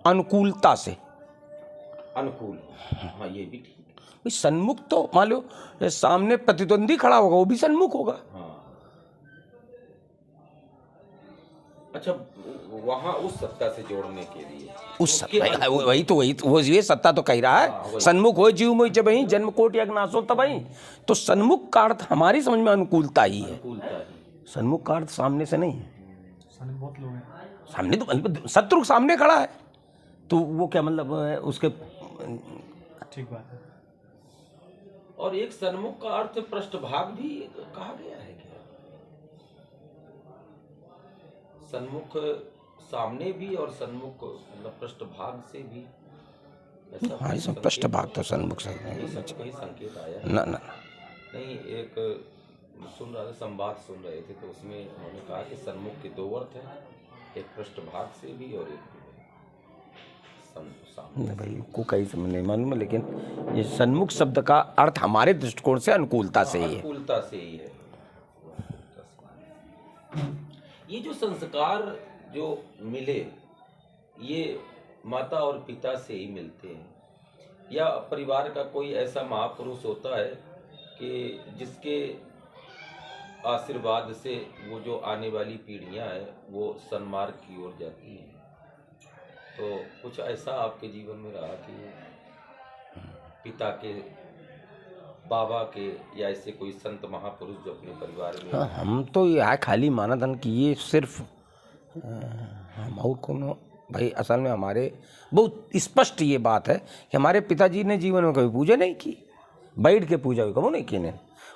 अनुकूलता से। अनुकूल, हाँ ये भी ठीक है। भाई सन्मुख तो मान लो सामने प्रतिद्वंदी खड़ा होगा, वो भी सन्मुख होगा। हाँ अच्छा, वहाँ उस सत्ता से जोड़ने के लिए उस सत्ता, वही तो वो ये सत्ता तो कह रहा है सन्मुख हो जीव मोहि जब ही जन्म कोटि अज्ञासो तब ही। तो सन्मुख का अर्थ हमारी समझ में अनुकूलता ही है। सन्मुख का अर्थ सामने से नहीं है। बहुत लोग हैं सामने तो शत्रु सामने खड़ा है, तो वो क्या मतलब उसके। ठीक बात है। और एक सन्मुख का अर्थ पृष्ठभाग भी कहा गया है क्या? सन्मुख सामने भी और सन्मुख मतलब पृष्ठभाग से भी। हाँ, सब पृष्ठभाग तो सन्मुख से कहीं संकेत आया ना ना। नहीं, एक सुन रहा था, संवाद सुन रहे थे, तो उसमें उन्होंने कहा कि सन्मुख के दो अर्थ हैं, एक पृष्ठभाग से भी और एक सामने। भाई को कहीं समझ नहीं मालूम है, लेकिन ये सन्मुख शब्द का अर्थ हमारे दृष्टिकोण से अनुकूलता से ही है। अनुकूलता से ही है। ये जो संस्कार जो मिले, ये माता और पिता से ही मिलते हैं, या परिवार का कोई ऐसा महापुरुष होता है कि जिसके आशीर्वाद से वो जो आने वाली पीढ़ियां हैं वो सन्मार्ग की ओर जाती हैं। तो कुछ ऐसा आपके जीवन में रहा कि पिता के, बाबा के, या ऐसे कोई संत महापुरुष जो अपने परिवार में? हाँ, हम तो यह खाली मानदन कि ये सिर्फ हम और कोनो भाई, असल में हमारे बहुत स्पष्ट ये बात है कि हमारे पिताजी ने जीवन में कभी पूजा नहीं की, बैठ के पूजा हुई कभी नहीं की ने।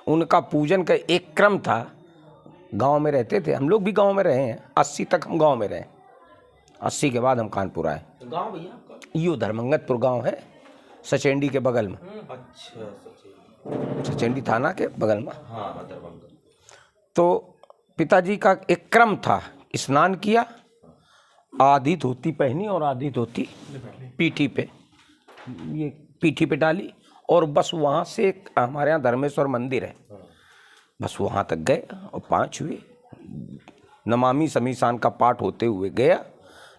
उनका पूजन का एक क्रम था। गांव में रहते थे, हम लोग भी गांव में रहे हैं, 80 तक हम गांव में रहे, 80 के बाद हम कानपुर आए। गांव भैया आपका? यो धर्मंगतपुर गांव है, सचेंडी के बगल में। अच्छा, सचेंडी थाना के बगल में। हाँ दरभंगा। तो पिताजी का एक क्रम था, स्नान किया, आधी धोती पहनी और आधी धोती पीठी पे, ये पीठी पे डाली, और बस वहाँ से हमारे यहाँ धर्मेश्वर मंदिर है, बस वहाँ तक गए और 5 हुए। नमामि समीसान का पाठ होते हुए गया।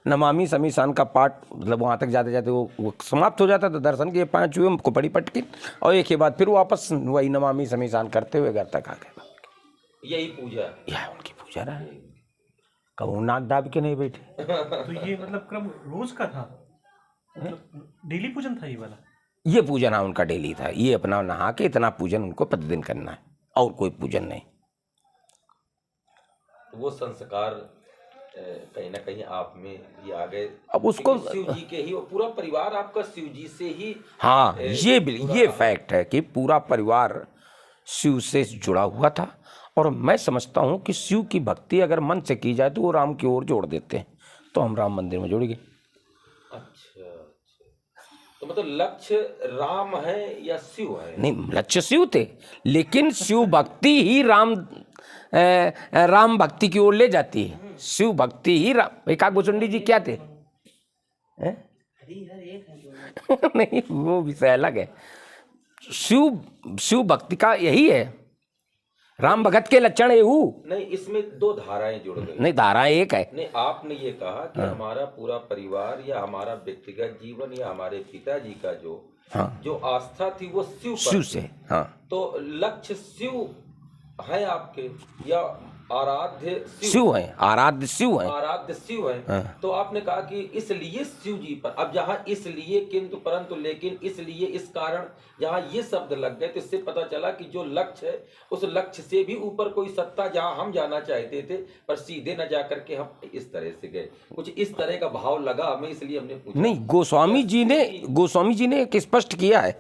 नमामि समीसान का पाठ मतलब वहाँ तक जाते जाते वो समाप्त हो जाता था। दर्शन के 5 हुए, हमको पड़ी पटकी, और एक के बाद फिर वापस वही नमामि समीसान करते हुए घर तक आ गए। यही पूजा, यह उनकी पूजा रहा। कभी नाक दाब के नहीं बैठे। तो ये मतलब क्रम रोज का था, मतलब डेली पूजन था ये वाला? ये पूजन हाँ उनका डेली था। ये अपना नहा के इतना पूजन उनको प्रतिदिन करना है, और कोई पूजन नहीं। तो वो संस्कार कहीं ना कहीं आप में भी आ गए। अब उसको शिव जी के ही, वो पूरा परिवार आपका शिव जी से ही। हाँ, ये फैक्ट है कि पूरा परिवार शिव से जुड़ा हुआ था। और मैं समझता हूँ कि शिव की भक्ति अगर मन से की जाए तो वो राम की ओर जोड़ देते हैं। तो हम राम मंदिर में जुड़ गए। अच्छा, तो मतलब लक्ष्य राम है या शिव है? नहीं, लक्ष्य शिव थे, लेकिन शिव भक्ति ही राम भक्ति की ओर ले जाती है। शिव भक्ति ही राम। भाई काकभूषुंडी जी क्या थे? नहीं, वो विषय अलग है। शिव भक्ति का यही है, राम भगत के लक्षण एहू। नहीं, इसमें 2 धाराएं जुड़ गई। नहीं, धारा एक है। नहीं, आपने ये कहा कि हमारा पूरा परिवार या हमारा व्यक्तिगत जीवन या हमारे पिताजी का जो आस्था थी वो शिव से। हाँ, तो लक्ष्य शिव है आपके, या आराध्य शिव है? आराध्य शिव है। आराध्य शिव है। तो आपने कहा कि इसलिए शिव जी पर, अब जहाँ इसलिए, किंतु, परंतु, लेकिन, इसलिए, इस कारण, जहाँ ये शब्द लग गए तो इससे पता चला कि जो लक्ष्य है उस लक्ष्य से भी ऊपर कोई सत्ता जहाँ हम जाना चाहते थे, पर सीधे न जा करके हम इस तरह से गए। कुछ इस तरह का भाव लगा हमें, इसलिए हमने पूछा। नहीं, गोस्वामी जी ने एक स्पष्ट किया है,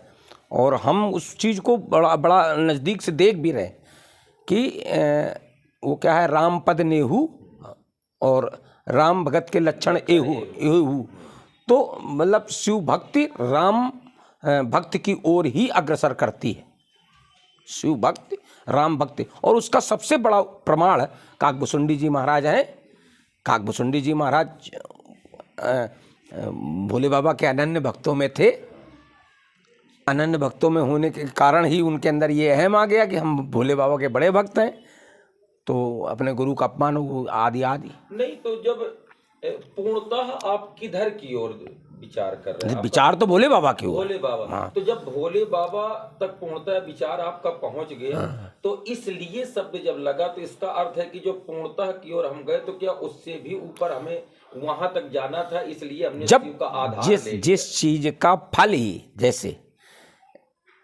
और हम उस चीज को बड़ा नजदीक से देख भी रहे कि वो क्या है, राम पद नेहू और राम भगत के लक्षण एहू। तो मतलब शिव भक्ति राम भक्ति की ओर ही अग्रसर करती है। शिव भक्ति, राम भक्ति, और उसका सबसे बड़ा प्रमाण काकभूषुंडी जी महाराज हैं। काकभूषुंडी जी महाराज भोले बाबा के अनन्य भक्तों में थे। अनन्य भक्तों में होने के कारण ही उनके अंदर ये अहम आ गया कि हम भोले बाबा के बड़े भक्त हैं, तो अपने गुरु का अपमान हो आदि। नहीं, तो जब पूर्णतः आप किधर की ओर विचार कर रहे हैं? विचार तो भोले बाबा की ओर। भोले बाबा। हाँ। तो जब भोले बाबा तक पूर्णतः विचार आपका पहुंच गया, तो इसलिए शब्द जब लगा तो इसका अर्थ है कि जो पूर्णतः की ओर हम गए, तो क्या उससे भी ऊपर हमें वहां तक जाना था, इसलिए हमने जब शिव का आधार ले लिया। जिस चीज का फल ही, जैसे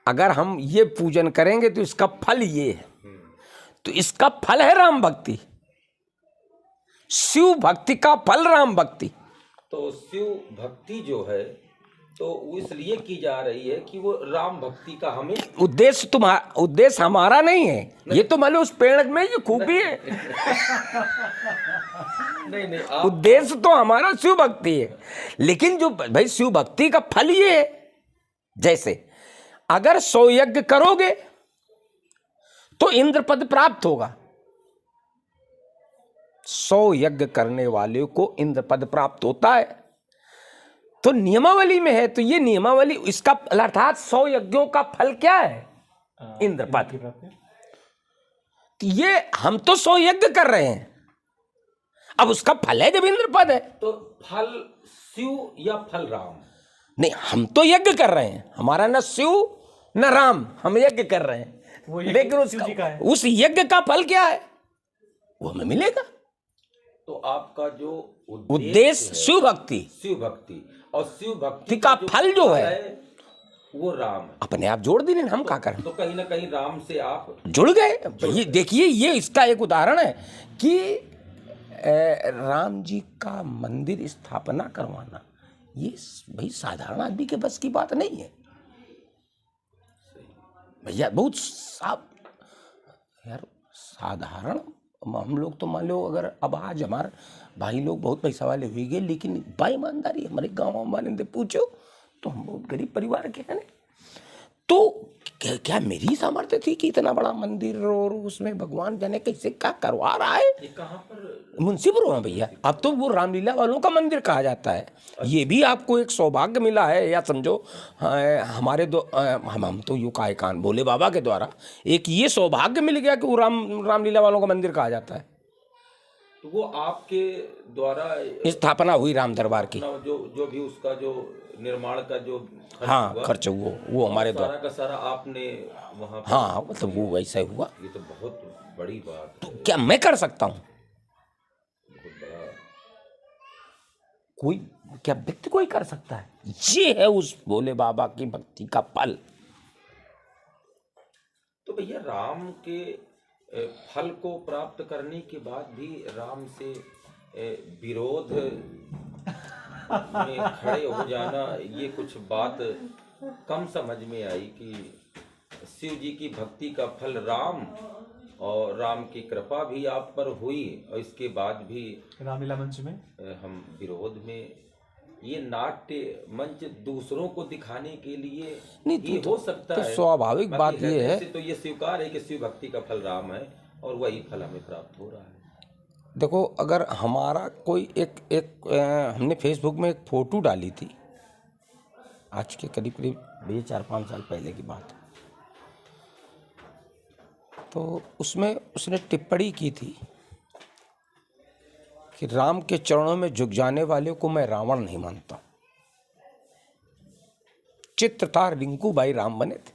अगर हम ये पूजन करेंगे तो इसका फल ये है, तो इसका फल है राम भक्ति। शिव भक्ति का फल राम भक्ति। तो शिव भक्ति जो है तो वो इसलिए की जा रही है कि वो राम भक्ति का हमें उद्देश्य हमारा नहीं है। ये तो मान लो उस पेड़ में ये खूबी है। नहीं उद्देश्य तो हमारा शिव भक्ति है, लेकिन जो भाई शिव भक्ति का फल ये है, जैसे अगर 100 यज्ञ करोगे तो इंद्र पद प्राप्त होगा। 100 यज्ञ करने वाले को इंद्र पद प्राप्त होता है। तो नियमावली में है, तो ये नियमावली, इसका अर्थात 100 यज्ञों का फल क्या है? इंद्र पद। तो ये हम तो 100 यज्ञ कर रहे हैं, अब उसका फल है जब इंद्र पद है। तो फल शिव या फल राम? नहीं, हम तो यज्ञ कर रहे हैं, हमारा न शिव न राम, हम यज्ञ कर रहे हैं, लेकिन उस यज्ञ का फल क्या है वो हमें मिलेगा। तो आपका जो उद्देश्य शिव भक्ति, और शिव भक्ति का फल जो है वो राम है। अपने आप जोड़ दी, हम क्या करें? तो कहीं ना कहीं राम से आप जुड़ गए। ये देखिए, ये इसका एक उदाहरण है कि राम जी का मंदिर स्थापना करवाना ये भाई साधारण आदमी के बस की बात नहीं है भैया। बहुत यार साधारण, हम लोग तो मान लो अगर अब आज हमारे भाई लोग बहुत पैसा वाले हुए गए, लेकिन ईमानदारी हमारे गाँव वाले से पूछो तो हम बहुत गरीब परिवार के हैं। तो क्या मेरी सामर्थ्य थी कि इतना बड़ा मंदिर और उसमें भगवान जाने कैसे क्या करवा रहा है? ये कहाँ पर? मुंसीपुर में भैया। अब तो वो रामलीला वालों का मंदिर कहा जाता है। ये भी आपको एक सौभाग्य मिला है, या समझो हमारे हम तो यूँ काहे कान भोले बाबा के द्वारा एक ये सौभाग्य मिल गया कि वो रामलीला वालों का मंदिर कहा जाता है। तो वो आपके द्वारा स्थापना हुई राम दरबार की, जो भी उसका जो निर्माण का जो खर्च वो हमारे द्वारा का सारा आपने वहाँ? हाँ, मतलब वो वैसा हुआ। ये तो बहुत बड़ी बात तो क्या मैं कर सकता हूँ? बहुत बड़ा। कोई क्या व्यक्ति कोई कर सकता है? ये है उस भोले बाबा की भक्ति का फल। तो भैया राम के फल को प्राप्त करने के बाद भी राम से विरोध में खड़े हो जाना, ये कुछ बात कम समझ में आई कि शिव जी की भक्ति का फल राम, और राम की कृपा भी आप पर हुई, और इसके बाद भी रामलीला मंच में हम विरोध में। ये नाट्य मंच दूसरों को दिखाने के लिए नहीं हो सकता है। स्वाभाविक बात ये है, तो ये स्वीकार है कि शिव भक्ति का फल राम है और वही फल हमें प्राप्त हो रहा है। देखो, अगर हमारा कोई हमने फेसबुक में एक फोटो डाली थी, आज के करीब 4-5 साल पहले की बात है, तो उसमें उसने टिप्पणी की थी कि राम के चरणों में झुक जाने वाले को मैं रावण नहीं मानता। चित्रकार रिंकू भाई राम बने थे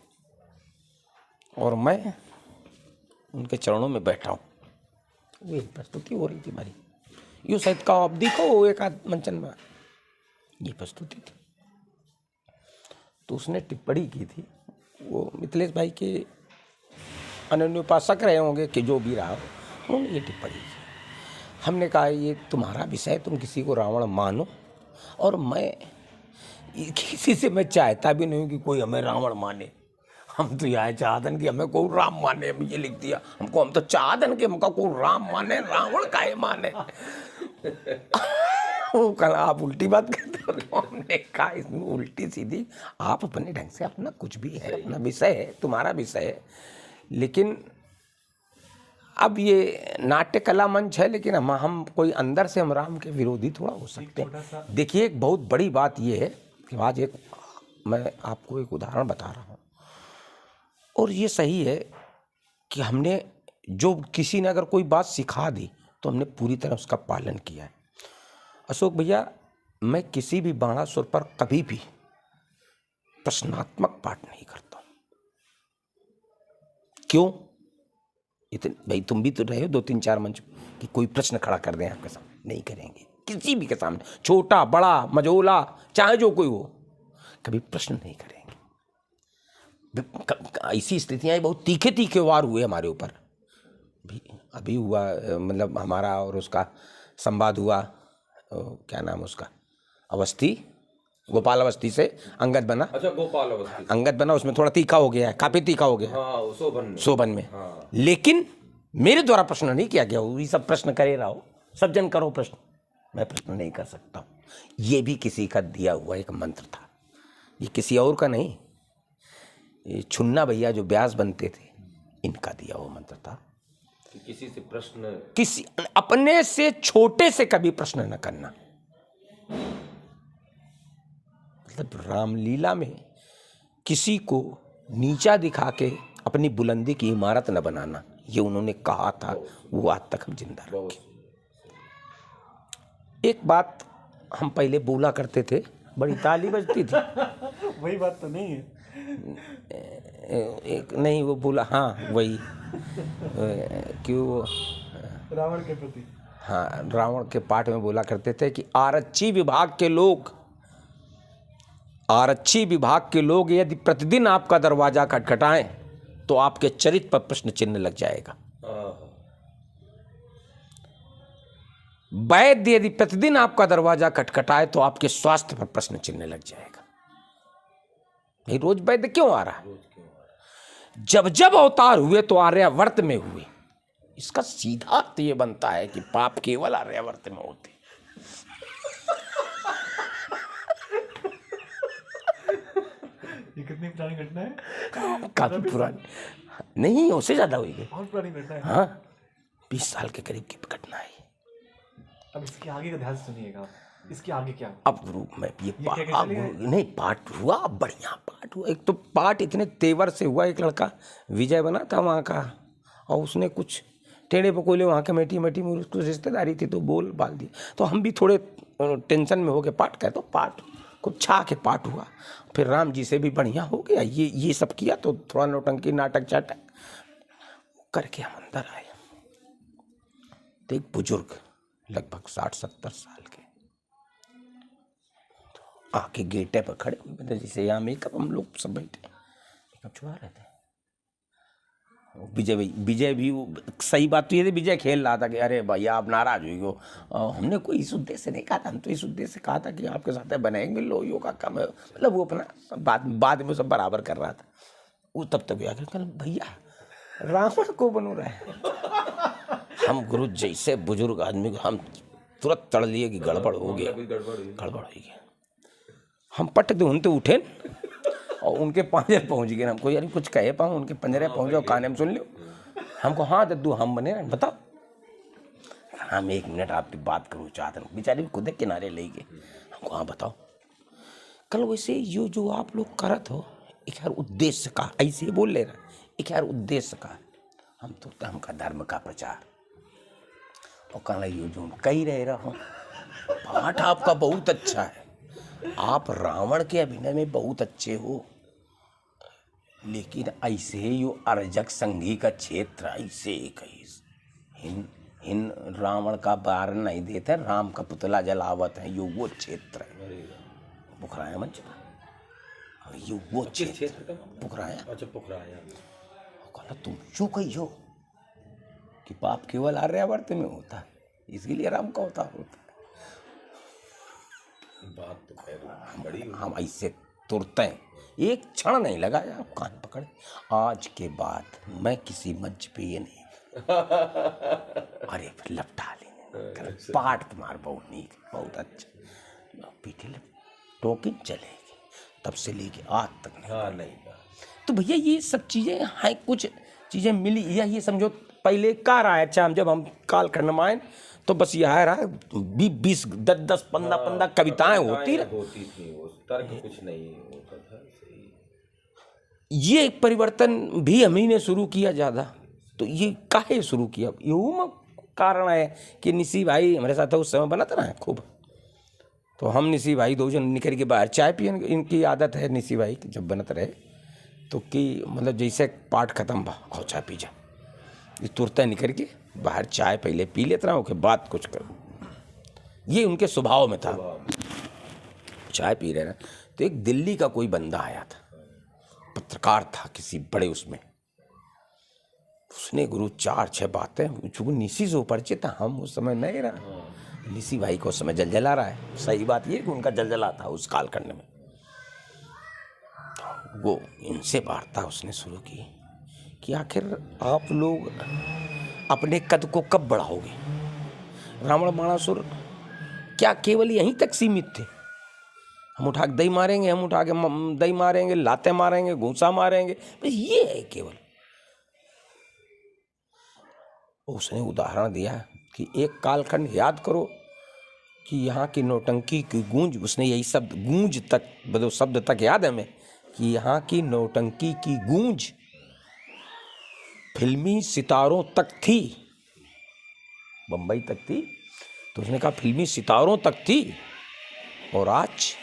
और मैं उनके चरणों में बैठा हूँ। वो प्रस्तुति हो रही थी हमारी, यूँ शायद का आप देखो एक आध मंचन में ये प्रस्तुति थी। तो उसने टिप्पणी की थी, वो मिथिलेश भाई के अनन्य उपासक रहे होंगे कि जो भी रहा, उन्होंने ये टिप्पणी की। हमने कहा ये तुम्हारा विषय, तुम किसी को रावण मानो, और मैं किसी से मैं चाहता भी नहीं कि कोई हमें रावण माने। हम तो यह चाहतन कि हमें कोई राम माने। हम ये लिख दिया, हम तो चाहतन कि हमका कोई राम माने, रावण काहे माने। वो कल आप उल्टी बात करते हो, तो हमने कहा इसमें उल्टी सीधी, आप अपने ढंग से अपना कुछ भी है, अपना विषय है, तुम्हारा विषय है, लेकिन अब ये नाट्य कला मंच है, लेकिन हम कोई अंदर से हम राम के विरोधी थोड़ा हो सकते हैं। देखिए, एक बहुत बड़ी बात ये है कि आज मैं आपको एक उदाहरण बता रहा हूँ, और ये सही है कि हमने जो किसी ने अगर कोई बात सिखा दी तो हमने पूरी तरह उसका पालन किया है। अशोक भैया, मैं किसी भी बाणासुर पर कभी भी प्रश्नात्मक पाठ नहीं करता हूं। क्यों? इतने भाई तुम भी तो रहे हो 2-3-4 मंच कि कोई प्रश्न खड़ा कर दें आपके सामने, नहीं करेंगे। किसी भी के सामने, छोटा बड़ा मझोला चाहे जो कोई हो, कभी प्रश्न नहीं करेंगे। ऐसी स्थितियां बहुत तीखे तीखे वार हुए हमारे ऊपर। अभी हुआ, मतलब हमारा और उसका संवाद हुआ, क्या नाम उसका, अवस्थी, गोपाल अवस्थी से अंगद बना। अच्छा, गोपाल अवस्थी अंगद बना, उसमें थोड़ा तीखा हो गया है, काफी तीखा हो गया है। हाँ, शोभन में। लेकिन मेरे द्वारा प्रश्न नहीं किया गया। ये सब प्रश्न करे रहो, सब जन करो प्रश्न, मैं प्रश्न नहीं कर सकता हूँ। ये भी किसी का दिया हुआ एक मंत्र था, ये किसी और का नहीं। ये छुन्ना भैया जो व्यास बनते थे, इनका दिया हुआ मंत्र था कि किसी से प्रश्न, किसी अपने से छोटे से कभी प्रश्न न करना। मतलब रामलीला में किसी को नीचा दिखा के अपनी बुलंदी की इमारत न बनाना, ये उन्होंने कहा था, वो आज तक हम जिंदा रखे। एक बात हम पहले बोला करते थे, बड़ी ताली बजती थी। वही बात तो नहीं है। एक नहीं, वो बोला, हाँ वही, क्यों, रावण के प्रति। हाँ, रावण के पाठ में बोला करते थे कि आरक्षी विभाग के लोग यदि प्रतिदिन आपका दरवाजा खटखटाएं तो आपके चरित्र पर प्रश्न चिन्ह लग जाएगा। वैद्य यदि प्रतिदिन आपका दरवाजा खटखटाए तो आपके स्वास्थ्य पर प्रश्न चिन्ह लग जाएगा। भाई रोज वैद्य क्यों आ रहा है? जब जब अवतार हुए तो आर्यावर्त में हुए। इसका सीधा अर्थ ये बनता है कि पाप केवल आर्यावर्त में होते। ये कितनी पुरानी घटना है? काफी पुरानी नहीं, उससे ज्यादा हुई है। बहुत पुरानी घटना है। हाँ, 20 साल के करीब की घटना है। अब इसके आगे का ध्यान सुनिएगा आप। इसके आगे क्या? अब गुरु मैं ये क्या नहीं, पाठ हुआ, बढ़िया पाठ हुआ। एक तो पाठ इतने तेवर से हुआ, एक लड़का विजय बना था वहाँ का, और उसने कुछ टेढ़े पकोले वहाँ कमेटी में उसको रिश्तेदारी थी तो बोल बाल दी। तो हम भी थोड़े टेंशन में हो गए, पाठ कहे तो पाठ कुछ छा के पाठ हुआ। फिर राम जी से भी बढ़िया हो गया, ये सब किया तो थोड़ा नौटंकी नाटक चाटक करके हम अंदर आए। तो एक बुजुर्ग लगभग 60-70 साल के तो आके गेटे पर खड़े, मतलब जैसे यहाँ मेकअप हम लोग सब बैठे मेकअप छुआ रहे थे। विजय भी वो सही बात तो ये थी, विजय खेल रहा था कि अरे भैया आप नाराज हुई हो। हमने कोई इस उद्देश्य से नहीं कहा था, हम तो इस उद्देश्य से कहा था कि आपके साथ बनेंगे, लो यो का काम है। मतलब वो अपना बाद में सब बराबर कर रहा था। वो तब तक आकर कल भैया रावण को बनो रहे। हम गुरु जैसे बुजुर्ग आदमी को हम तुरंत तड़ लिए कि गड़बड़ हो गया। हम पट दे उनते उठे और उनके पंजरे पहुंच गए। हमको यार कुछ कहे पाऊँ, उनके पंजरे पहुंच जाओ, काने में सुन लो। हमको हाँ दद्दू हम बने, बताओ। हम 1 मिनट आपकी बात करूँ चाहते हैं। बेचारे भी खुद किनारे ले गए। हमको हाँ बताओ, कल वैसे यो जो आप लोग करत हो एक यार उद्देश्य का, ऐसे बोल ले रहा, एक यार उद्देश्य का। हम तो हमका धर्म का प्रचार और कल यो जो कही रहे हो, पाठ आपका बहुत अच्छा है, आप रावण के अभिनय में बहुत अच्छे हो, लेकिन ऐसे यो अर्जक संघी का क्षेत्र ऐसे कहीं हिन रावण का बार नहीं देते, राम का पुतला जलावत है, यो वो क्षेत्र है। पुखराया मंच यो वो क्षेत्र पुखराया। अच्छा, पुखराया। कहला तुम क्यों कही हो कि पाप केवल आर्यावर्त में होता है, इसके लिए राम का होता है। बात तो खैर बड़ी। हम ऐसे तुरते हैं, एक क्षण नहीं लगाया, आप कान पकड़े। आज के बाद मैं किसी मंच पे ये नहीं अरे लपटा लेने पाठ तुम्हारा बहुत नीक, बहुत अच्छा, पीछे टोकिन चलेगी, तब से लेके आज तक नहीं। हाँ, नहीं। तो भैया ये सब चीज़ें हैं, कुछ चीज़ें मिली, या ये समझो पहले का रहा है। अच्छा, हम जब हम कालखंड में आए तो बस यह रहा 20 10 15 कविताएं होती थी, वो तर्क कुछ नहीं होता था। ये एक परिवर्तन भी हम ही ने शुरू किया ज़्यादा। तो ये काहे शुरू किया, यूँ कारण है कि निसी भाई हमारे साथ उस समय बना था ना खूब, तो हम निसी भाई दो जन निकल के बाहर चाय पियन, इनकी आदत है निसी भाई की जब बनत रहे तो कि मतलब जैसे पाठ खत्म बा आओ चाय पी जा, ये तुरंत निकल के बाहर चाय पहले पी लेता रहा, उसके बाद कुछ कर, ये उनके स्वभाव में था। चाय पी रहे ना तो एक दिल्ली का कोई बंदा आया था, पत्रकार था किसी बड़े उसमें, उसने गुरु 4-6 बातें चूंकि निसी से परिचित था, हम उस समय नहीं रहा, निसी भाई को उस समय जलजला रहा है। सही बात ये कि उनका जलजला था उस कालखंड में। वो इनसे वार्ता उसने शुरू की कि आखिर आप लोग अपने कद को कब बढ़ाओगे? रावण बाणासुर क्या केवल यहीं तक सीमित थे? हम उठा के दही मारेंगे, हम उठा के दही मारेंगे, लाते मारेंगे, घूसा मारेंगे, बस ये है केवल। उसने उदाहरण दिया कि एक कालखंड याद करो कि यहाँ की नौटंकी की गूंज, उसने यही शब्द गूंज तक मतलब शब्द तक याद है हमें कि यहाँ की नौटंकी की गूंज फिल्मी सितारों तक थी, बंबई तक थी, तो उसने कहा फिल्मी सितारों तक थी और आज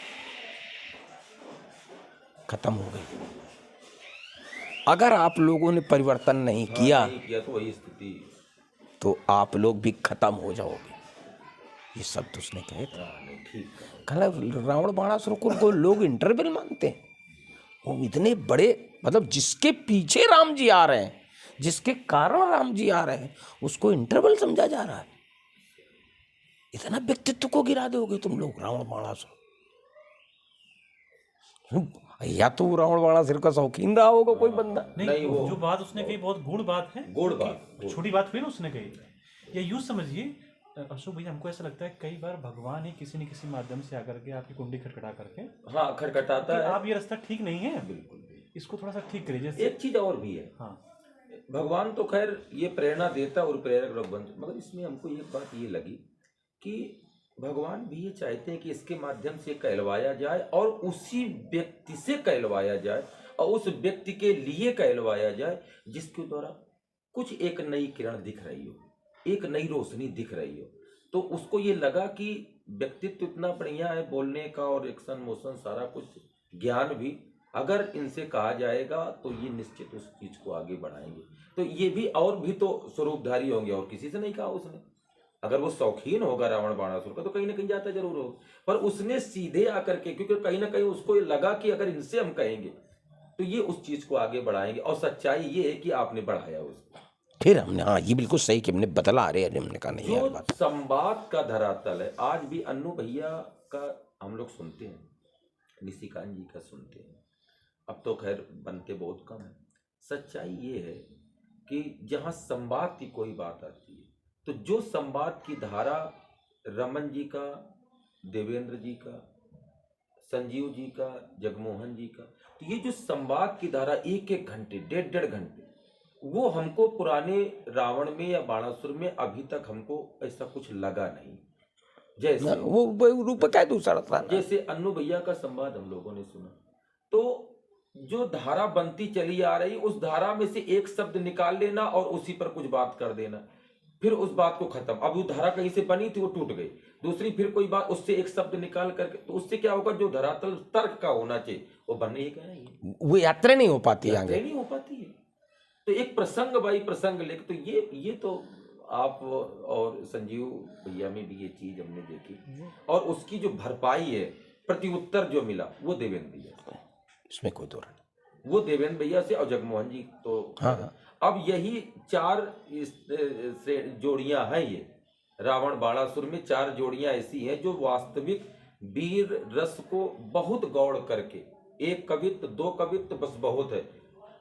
खत्म हो गई। अगर आप लोगों ने परिवर्तन नहीं किया तो वही स्थिति, तो आप लोग भी खत्म हो जाओगे। ये शब्द उसने कहे थे। कहा रावण बाणासुर को लोग इंटरवल मानते हैं, वो इतने बड़े मतलब जिसके पीछे राम जी आ रहे हैं, जिसके कारण राम जी आ रहे हैं, उसको इंटरवल समझा जा रहा है। इतना व्यक्तित्व को गिरा दोगे तुम लोग रावण बाणासुर। या तो रावण बाणासुर का शौकीन रहा होगा कोई बंदा। नहीं वो जो बात उसने कही बहुत गूढ़ बात है, छोटी बात हुई ना उसने कही। या यूँ समझिए अशोक भैया, हमको ऐसा लगता है कई बार भगवान ही किसी न किसी माध्यम से आकर के आपकी कुंडली खटखटा करके खटखटाता है। आप ये रास्ता ठीक नहीं है, बिल्कुल इसको थोड़ा सा ठीक करिए। एक चीज और भी है, हाँ भगवान तो खैर ये प्रेरणा देता और प्रेरक लोग बनते, मगर इसमें हमको एक बात ये लगी कि भगवान भी ये चाहते हैं कि इसके माध्यम से कहलवाया जाए और उसी व्यक्ति से कहलवाया जाए और उस व्यक्ति के लिए कहलवाया जाए जिसके द्वारा कुछ एक नई किरण दिख रही हो, एक नई रोशनी दिख रही हो। तो उसको ये लगा कि व्यक्तित्व इतना बढ़िया है बोलने का और एक्शन मोशन सारा कुछ ज्ञान भी, अगर इनसे कहा जाएगा तो ये निश्चित उस चीज को आगे बढ़ाएंगे। तो ये भी और भी तो स्वरूपधारी होंगे, और किसी से नहीं कहा उसने। अगर वो शौकीन होगा रावण बाणासुर का तो कहीं ना कहीं जाता जरूर होगा, पर उसने सीधे आकर के, क्योंकि कहीं ना कहीं उसको लगा कि अगर इनसे हम कहेंगे तो ये उस चीज को आगे बढ़ाएंगे, और सच्चाई ये है कि आपने बढ़ाया उसको। फिर हमने हाँ ये बिल्कुल सही कि हमने बदला रहे हैं, हमने कहा नहीं यार बात। संवाद का धरातल है। आज भी अन्नू भैया का हम लोग सुनते हैं, निशिकांत जी का सुनते हैं, अब तो खैर बनते बहुत कम है। सच्चाई ये है कि जहाँ संवाद की कोई बात आती है तो जो संवाद की धारा रमन जी का, देवेंद्र जी का, संजीव जी का, जगमोहन जी का, तो ये जो संवाद की धारा 1-1 घंटे 1.5 घंटे, वो हमको पुराने रावण में या बाणासुर में अभी तक हमको ऐसा कुछ लगा नहीं। जैसे वो रूप क्या दूसरा था, जैसे अन्नू भैया का संवाद हम लोगों ने सुना, तो जो धारा बनती चली आ रही, उस धारा में से एक शब्द निकाल लेना और उसी पर कुछ बात कर देना, फिर उस बात को खत्म। अब वो धारा कहीं से बनी थी वो टूट गई, दूसरी फिर कोई बात, उससे एक शब्द निकाल करके, तो उससे क्या होगा, जो धरातल तर्क का होना चाहिए वो बनने ही क्या है, वो यात्रा नहीं हो पाती, आगे नहीं हो पाती है। तो एक प्रसंग बाई प्रसंग लेके, तो ये तो आप और संजीव भैया में भी ये चीज हमने देखी, और उसकी जो भरपाई है, प्रत्युत्तर जो मिला वो देवेंद्र भैया, इसमें कोई दो नहीं, वो देवेंद्र भैया से और जगमोहन जी तो हाँ। अब यही 4 जोड़ियां हैं, ये रावण बाणासुर में 4 जोड़ियां ऐसी हैं जो वास्तविक वीर रस को बहुत गौड़ करके, एक कवित्व 2 कवित्व बस बहुत है,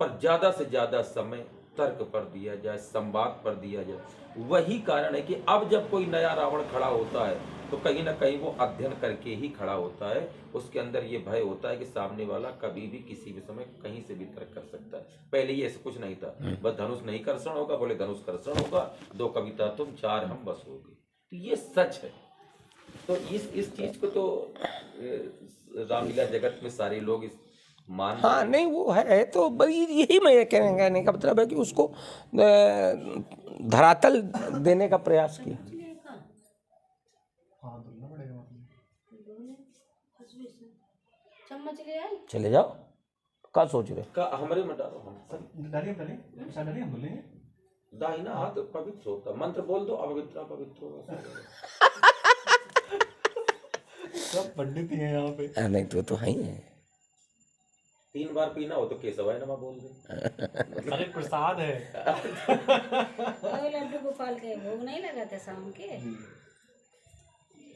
पर ज्यादा से ज्यादा समय तर्क पर दिया जाए, संवाद पर दिया जाए। वही कारण है कि अब जब कोई नया रावण खड़ा होता है तो कहीं ना कहीं वो अध्ययन करके ही खड़ा होता है। उसके अंदर ये भय होता है कि सामने वाला कभी भी किसी भी समय कहीं से भी तर्क कर सकता है। पहले ये ऐसा कुछ नहीं था, बस धनुष नहीं कर्षण होगा, बोले धनुष कर्षण होगा, 2 कविता तुम 4 हम बस हो गए। तो ये सच है। तो इस चीज को तो रामलीला जगत में सारे लोग इस मान, हाँ नहीं वो है, तो यही मैं कहने का मतलब है कि उसको धरातल देने का प्रयास किया। हाँ, चम्मच ले आई। चले जाओ, क्या सोच रहे? का हमरे में डालो हम डालिए डालिए हम बोलेंगे। दाहिना हाथ पवित्र होता, मंत्र बोल दो, अपवित्र अपवित्र होगा। सब पंडित ही हैं यहाँ पे। नहीं तो है ही है। 3 बार पीना हो तो केशवाय नमः बोल दे। अरे प्रसाद है। और लड्डू गोपाल के भोग नहीं लगाते शाम के?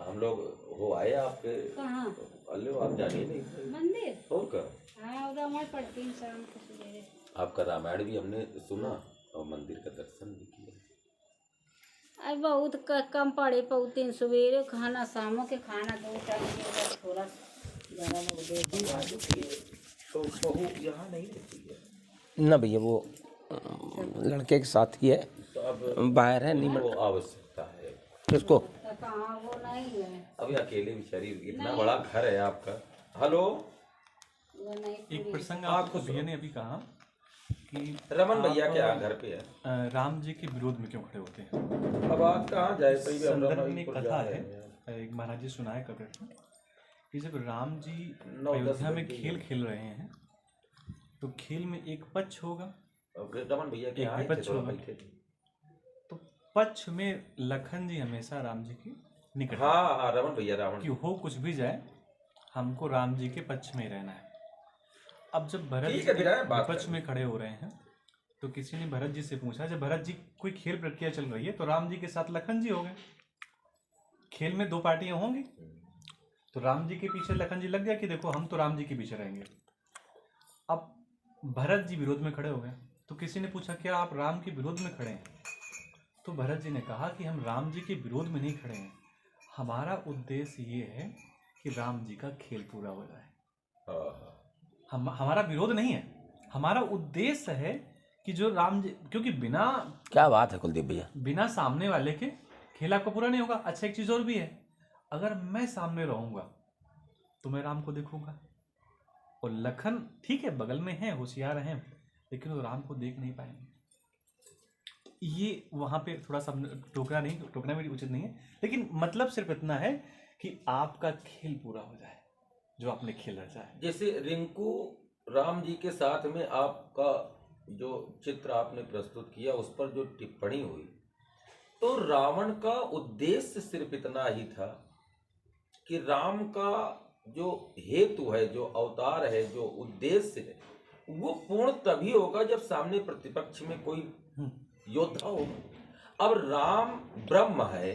हम लोग हो आए आपके, कहाँ? अल्ले आप जानिए नहीं मंदिर। और क्या, हाँ रामायण पढ़ती हूँ शाम को सवेरे। आपका रामायण भी हमने सुना और मंदिर का दर्शन भी किया। अरे बहुत कम पढ़े पौते हैं, सवेरे खाना शामों के खाना 2 टाइम के, थोड़ा ज़्यादा लोग देते। तो बहू यहाँ नहीं रहती है ना भैया, वो लड़के के साथ ही है, तो अब बाहर है, नहीं वो आवश्यकता है। किसको? कहाँ वो नहीं है, अभी अकेले बेचारी, इतना बड़ा घर है आपका। हेलो, वो नहीं। एक प्रसंग आपको भैया ने अभी कहा कि रमन भैया क्या घर पे है? राम जी के विरोध में क्यों खड़े होते हैं। अब आप कहाँ जाए, सही भी हम संदर्भ रमन में एक को कथा जा है, रहे हैं। एक महाराज जी सुनाए कथा कि जब राम जी 9-10 अयोध्या में बजे खेल खेल रहे हैं तो खेल में एक पक्ष होगा, अब रमन भैया के एक आए थे, विपक्ष थोड़ा होगा। बैठे थे। तो पक्ष में लखन जी हमेशा राम जी की निकट हाँ रमन भैया, रावण कि हो कुछ भी जाए हमको राम जी के पक्ष में ही रहना है। अब जब भरत जी ठीक है, फिर आए, बात विपक्ष करें। में खड़े हो रहे हैं तो किसी ने भरत जी से पूछा, जब भरत जी कोई खेल प्रक्रिया चल रही है तो राम जी के साथ लखन जी हो गए, खेल में 2 पार्टियां होंगी, तो राम जी के पीछे लखन जी लग गया कि देखो हम तो राम जी के पीछे रहेंगे। अब भरत जी विरोध में खड़े हो गए तो किसी ने पूछा क्या आप राम के विरोध में खड़े हैं? तो भरत जी ने कहा कि हम राम जी के विरोध में नहीं खड़े हैं, हमारा उद्देश्य ये है कि राम जी का खेल पूरा हो जाए। हमारा विरोध नहीं है, हमारा उद्देश्य है कि जो राम जी, क्योंकि बिना क्या बात है कुलदीप भैया, बिना सामने वाले के खेल आपका पूरा नहीं होगा। अच्छा एक चीज और भी है, अगर मैं सामने रहूंगा तो मैं राम को देखूंगा, और लखन ठीक है बगल में है, होशियार हैं, लेकिन वो राम को देख नहीं पाएंगे। ये वहां पे थोड़ा सा टोकना भी उचित नहीं है, लेकिन मतलब सिर्फ इतना है कि आपका खेल पूरा हो जाए जो आपने खेल रचा है। जैसे रिंकू राम जी के साथ में आपका जो चित्र आपने प्रस्तुत किया उस पर जो टिप्पणी हुई, तो रावण का उद्देश्य सिर्फ इतना ही था कि राम का जो हेतु है, जो अवतार है, जो उद्देश्य है, वो पूर्ण तभी होगा जब सामने प्रतिपक्ष में कोई योद्धा होगा। अब राम ब्रह्म है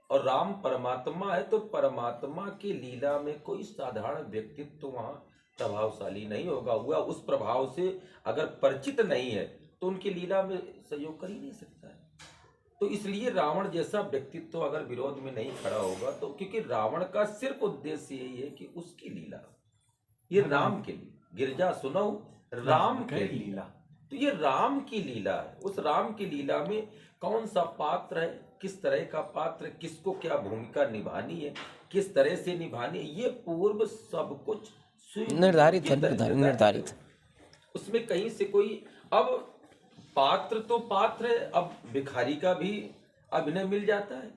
और राम परमात्मा है, तो परमात्मा की लीला में कोई साधारण व्यक्तित्व तो वहाँ प्रभावशाली नहीं होगा। हुआ उस प्रभाव से अगर परिचित नहीं है तो उनकी लीला में सहयोग कर ही नहीं सकता है। तो इसलिए रावण जैसा व्यक्तित्व अगर विरोध में नहीं खड़ा होगा, तो क्योंकि रावण का सिर्फ उद्देश्य यही है कि उसकी लीला, ये राम के लिए, गिरजा सुनो राम के लीला, तो ये राम की लीला है। उस राम की लीला में कौन सा पात्र है, किस तरह का पात्र, किसको क्या भूमिका निभानी है, किस तरह से निभानी है, ये पूर्व सब कुछ निर्धारित। उसमें कहीं से कोई, अब पात्र तो पात्र है, अब भिखारी का भी अभिनय मिल जाता है,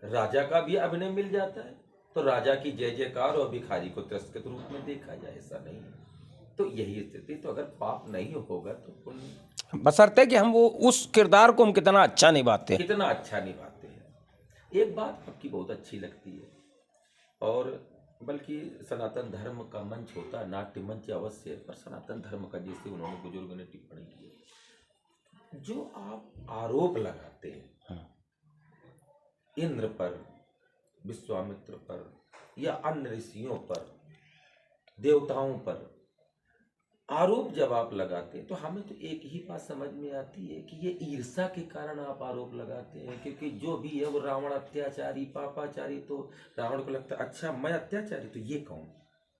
राजा का भी अभिनय मिल जाता है, तो राजा की जय जयकार और भिखारी को तिरस्कृत रूप में देखा जाए, ऐसा नहीं है। तो यही स्थिति, तो अगर पाप नहीं होगा तो पुण्य, बशर्ते कि हम वो उस किरदार को हम कितना अच्छा निभाते हैं, कितना अच्छा निभाते हैं। एक बात आपकी बहुत अच्छी लगती है, और बल्कि सनातन धर्म का मंच होता है, नाट्य मंच अवश्य है, पर सनातन धर्म का, जैसे उन्होंने बुजुर्गों ने टिप्पणी की, जो आप आरोप लगाते हैं इंद्र पर, विश्वामित्र पर, या अन्य ऋषियों पर, देवताओं पर आरोप जब आप लगाते हैं, तो हमें तो एक ही बात समझ में आती है कि ये ईर्ष्या के कारण आप आरोप लगाते हैं, क्योंकि जो भी है वो रावण अत्याचारी पापाचारी, तो रावण को लगता है अच्छा मैं अत्याचारी, तो ये कौन,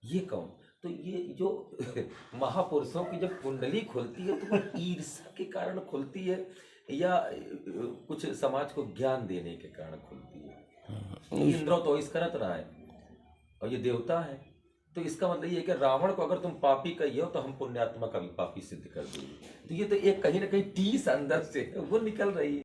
ये कौन। तो ये जो महापुरुषों की जब कुंडली खुलती है तो वो ईर्ष्या के कारण खुलती है, या कुछ समाज को ज्ञान देने के कारण खुलती है। इंद्र तो इस करत रहा है और ये देवता है, तो इसका मतलब ये है कि रावण को अगर तुम पापी कहिए हो तो हम पुण्यात्मा का भी पापी सिद्ध कर देंगे। तो ये तो एक कहीं ना कहीं टीस अंदर से वो निकल रही है।